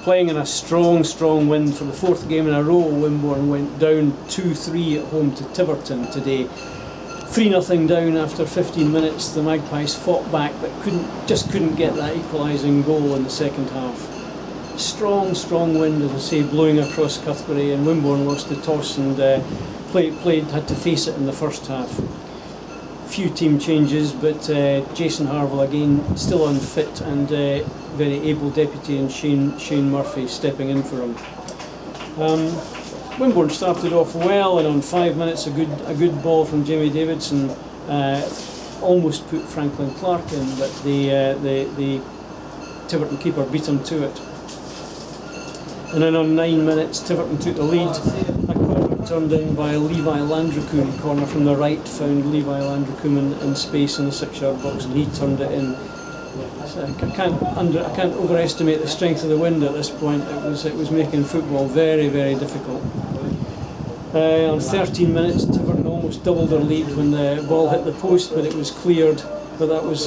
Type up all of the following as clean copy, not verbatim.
playing in a strong wind for the fourth game in a row. Wimborne went down 2-3 at home to Tiverton today. 3-0 down after 15 minutes. The Magpies fought back but just couldn't get that equalising goal in the second half. Strong wind, as I say, blowing across Cuthbury, and Wimborne lost the toss and had to face it in the first half. Few team changes, but Jason Harville again still unfit, and very able deputy, and Shane Murphy stepping in for him. Wimborne started off well, and on 5 minutes a good ball from Jamie Davidson almost put Franklin Clark in, but the Tiverton keeper beat him to it. And then on 9 minutes Tiverton took the lead. A corner turned in by Levi Landricum, corner from the right, found Levi Landricum in space in the 6-yard box, and he turned it in. So I can't overestimate the strength of the wind at this point. It was making football very difficult. On 13 minutes Tiverton almost doubled their lead when the ball hit the post, but it was cleared. But that was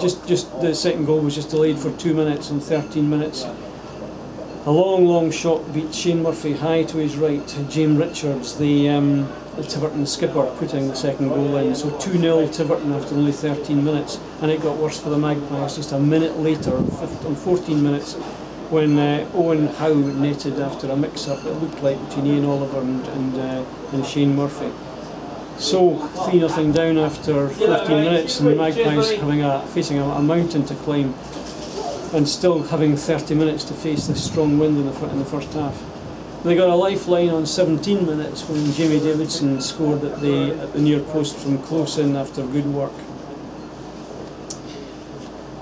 just the second goal was just delayed for 2 minutes. On 13 minutes, a long shot beat Shane Murphy high to his right. James Richards, the Tiverton skipper, putting the second goal in. So 2-0 Tiverton after only 13 minutes, and it got worse for the Magpies just a minute later, on 14 minutes, when Owen Howe netted after a mix-up, it looked like, between Ian Oliver and Shane Murphy. So 3-0 down after 15 minutes, and the Magpies facing a mountain to climb, and still having 30 minutes to face this strong wind in the first half. They got a lifeline on 17 minutes when Jamie Davidson scored at the near post from close in after good work.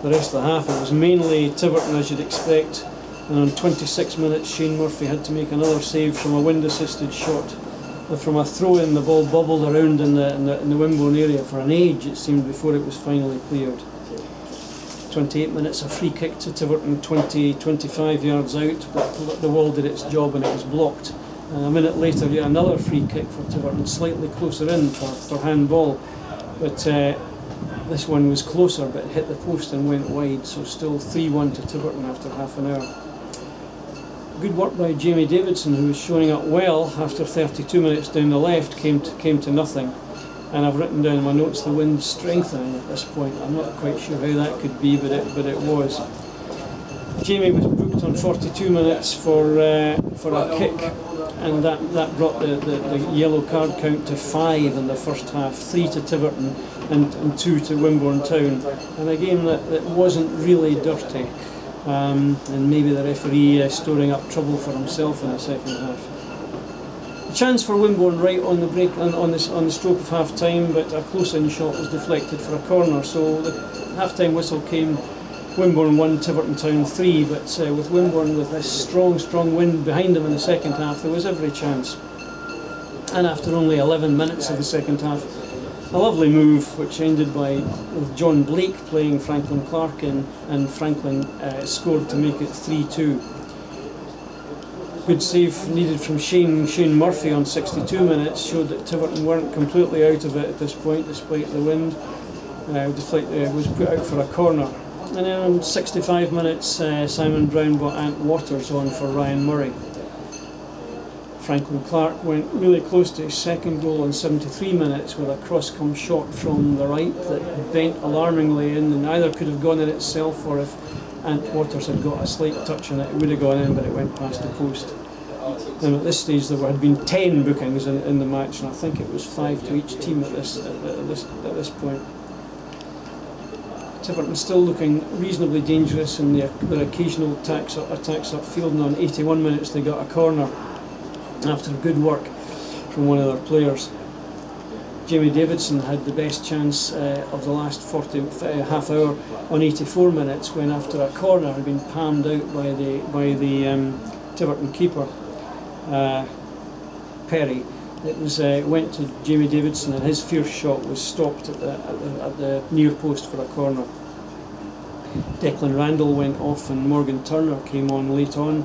The rest of the half, it was mainly Tiverton, as you'd expect, and on 26 minutes Shane Murphy had to make another save from a wind-assisted shot. From a throw-in, the ball bubbled around in the Wimborne area for an age, it seemed, before it was finally cleared. 28 minutes, a free kick to Tiverton, 20-25 yards out, but the wall did its job and it was blocked. And a minute later, yet another free kick for Tiverton, slightly closer in for handball, but this one was closer, but hit the post and went wide. So still 3-1 to Tiverton after half an hour. Good work by Jamie Davidson, who was showing up well after 32 minutes down the left, came to nothing. And I've written down in my notes the wind strengthening at this point. I'm not quite sure how that could be, but it was. Jamie was booked on 42 minutes for a kick, and that brought the yellow card count to 5 in the first half, 3 to Tiverton and 2 to Wimborne Town. And a game that wasn't really dirty, and maybe the referee storing up trouble for himself in the second half. A chance for Wimborne right on the break, on the stroke of half time, but a close-in shot was deflected for a corner. So the half-time whistle came. Wimborne 1, Tiverton Town 3, but with Wimborne with this strong wind behind them in the second half, there was every chance. And after only 11 minutes of the second half, a lovely move which ended with John Blake playing Franklin Clark in, and Franklin scored to make it 3-2. Good save needed from Shane Murphy on 62 minutes, showed that Tiverton weren't completely out of it at this point despite the wind. Was put out for a corner. And then on 65 minutes Simon Brown brought Ant Waters on for Ryan Murray. Franklin Clark went really close to his second goal on 73 minutes with a cross-come shot from the right that bent alarmingly in, and either could have gone in itself, or if Ant Waters had got a slight touch on it, it would have gone in, but it went past the post. And at this stage there had been 10 bookings in the match, and I think it was 5 to each team at this point. Tiverton still looking reasonably dangerous in their occasional attacks upfield, and on 81 minutes they got a corner after good work from one of their players. Jamie Davidson had the best chance of the last half hour on 84 minutes, when after a corner had been palmed out by the Tiverton keeper, Perry. It went to Jamie Davidson, and his fierce shot was stopped at the near post for a corner. Declan Randall went off, and Morgan Turner came on late on.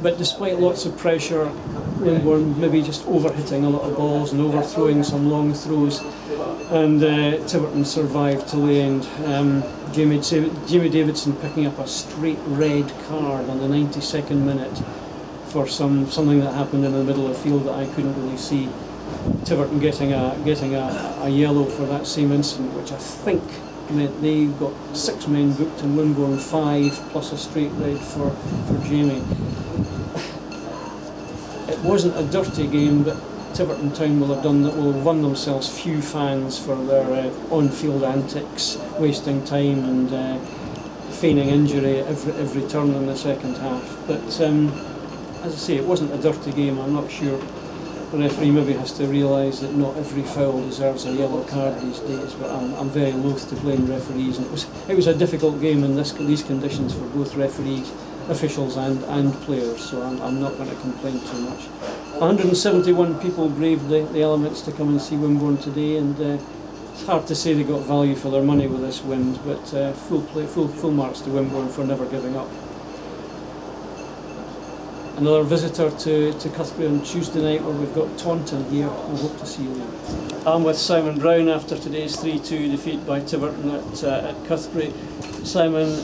But despite lots of pressure, Wimborne maybe just overhitting a lot of balls and overthrowing some long throws, and Tiverton survived till the end. Jamie Davidson picking up a straight red card on the 92nd minute for something that happened in the middle of the field that I couldn't really see. Tiverton getting a yellow for that same incident, which I think meant they got 6 men booked and Wimborne 5 plus a straight red for Jamie. It wasn't a dirty game, but Tiverton Town will have won themselves few fans for their on-field antics, wasting time and feigning injury at every turn in the second half. But as I say, it wasn't a dirty game. I'm not sure the referee maybe has to realise that not every foul deserves a yellow card these days. But I'm very loath to blame referees, and it was a difficult game in these conditions for both referees, officials and players. So I'm not going to complain too much. 171 people braved the elements to come and see Wimborne today, and it's hard to say they got value for their money with this wind, but full marks to Wimborne for never giving up. Another visitor to Cuthbury on Tuesday night, where we've got Taunton here. We hope to see you there. I'm with Simon Brown after today's 3-2 defeat by Tiverton at Cuthbury. Simon,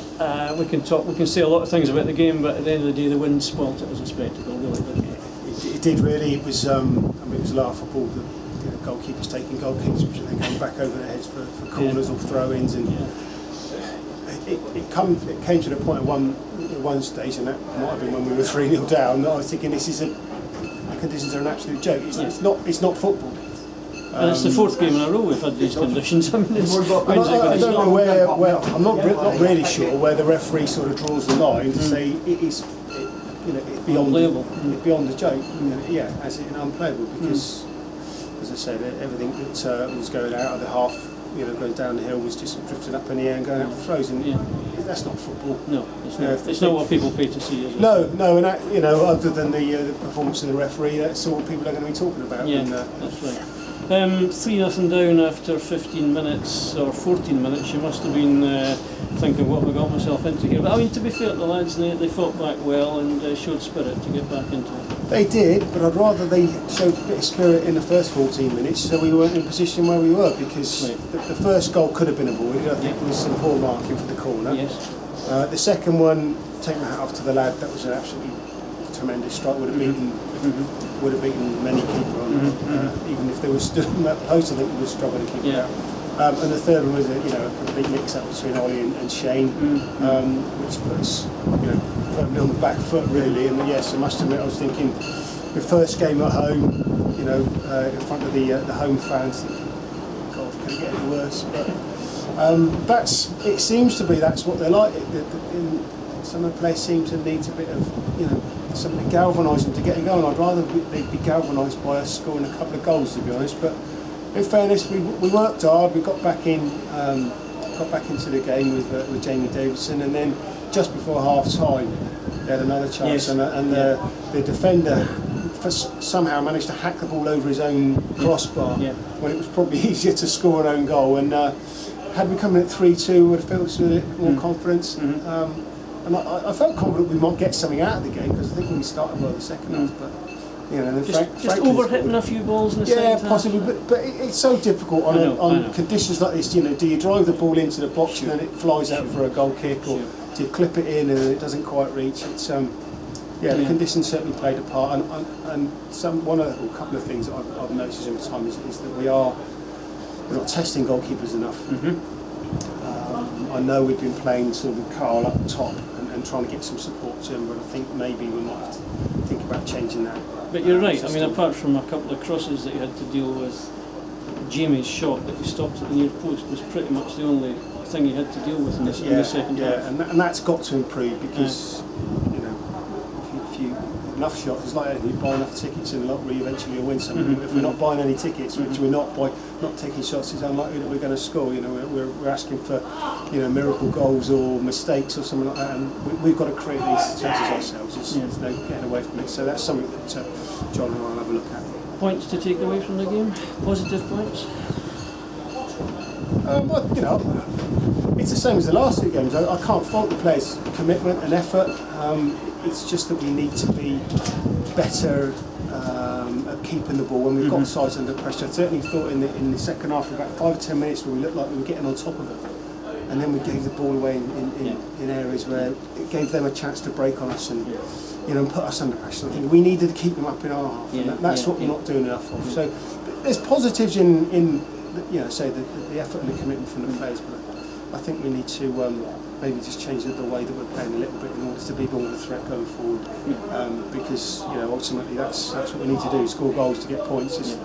we can say a lot of things about the game, but at the end of the day, the wind spoilt it as a spectacle, really, didn't it? It did really. It was it was laughable. The goalkeepers taking goal kicks, which are then going back over their heads for corners or throw-ins, and it came to the point at one stage, and that might have been when we were 3-0 down, that I was thinking the conditions are an absolute joke. It's not football. And it's the 4th game in a row we've had these conditions. I mean, I don't know where I'm not really sure where the referee sort of draws the line to say it's beyond the joke. As in unplayable, because as I said, everything that was going out of the half, going down the hill, was just drifting up in the air and going out for throws, and that's not football. No, it's not what people pay to see, is it? No, and that, other than the performance of the referee, that's all people are going to be talking about. Yeah, that's right. 3-0 down after 15 minutes or 14 minutes. You must have been thinking, what have I got myself into here? But I mean, to be fair to the lads, they fought back well and showed spirit to get back into it. They did, but I'd rather they showed a bit of spirit in the first 14 minutes, so we weren't in a position where we were, because the first goal could have been avoided. I think it was some poor marking for the corner. Yes. The second one, take my hat off to the lad. That was an absolutely tremendous strike. Would have beaten many keeper on even if they were stood on that post. I think we would struggle to keep it out. And the third one was a complete mix-up between Ollie and Shane, which put us firmly on the back foot, really. And yes, I must admit, I was thinking the first game at home, in front of the home fans, thinking, God, can it get any worse? But it seems to be that's what they're like. Some of the players seem to need a bit of something to galvanise them to get going. I'd rather they'd be galvanised by us scoring a couple of goals, to be honest. But in fairness, we worked hard. We got back into the game with Jamie Davidson, and then just before half time, they had another chance, and the defender somehow managed to hack the ball over his own crossbar when it was probably easier to score an own goal. And had we come in at 3-2, we would have felt with a bit more confidence. And I felt confident we might get something out of the game, because I think we started well the second half. But then just overhitting a few balls in the second half. Possibly. But it's so difficult on conditions like this. Do you drive the ball into the box and then it flies out for a goal kick, or do you clip it in and it doesn't quite reach? It's the conditions certainly played a part. And a couple of things that I've noticed over time is that we're not testing goalkeepers enough. I know we've been playing sort of with Carl up top and trying to get some support to him, but I think maybe we might have to think about changing that. But you're right. I mean, apart from a couple of crosses that you had to deal with, Jamie's shot that he stopped at the near post was pretty much the only thing he had to deal with in the second half. And that's got to improve, because if you enough shots, it's like anything, you buy enough tickets in the lottery, eventually you'll win something. If we're not buying any tickets, which we're not taking shots, it's unlikely that we're going to score. We're asking for miracle goals or mistakes or something like that, and we've got to create these chances ourselves. There's no getting away from it. So that's something that John and I will have a look at. Points to take away from the game? Positive points? It's the same as the last two games. I can't fault the players' commitment and effort. It's just that we need to be better at keeping the ball when we've got sides under pressure. I certainly thought in the second half, about 5 or 10 minutes, where we looked like we were getting on top of it. and then we gave the ball away in areas where it gave them a chance to break on us and and put us under pressure. I think we needed to keep them up in our half, and that's what we're not doing enough of. So there's positives in say the effort and the commitment from the players, but I think we need to maybe just change the way that we're playing a little bit in order to be more of a threat going forward. Because ultimately that's what we need to do: score goals to get points. Just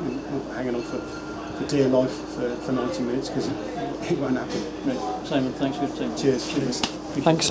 hanging on for dear life for 90 minutes, because it won't happen. Right. Simon, thanks for your time. Cheers. Thanks.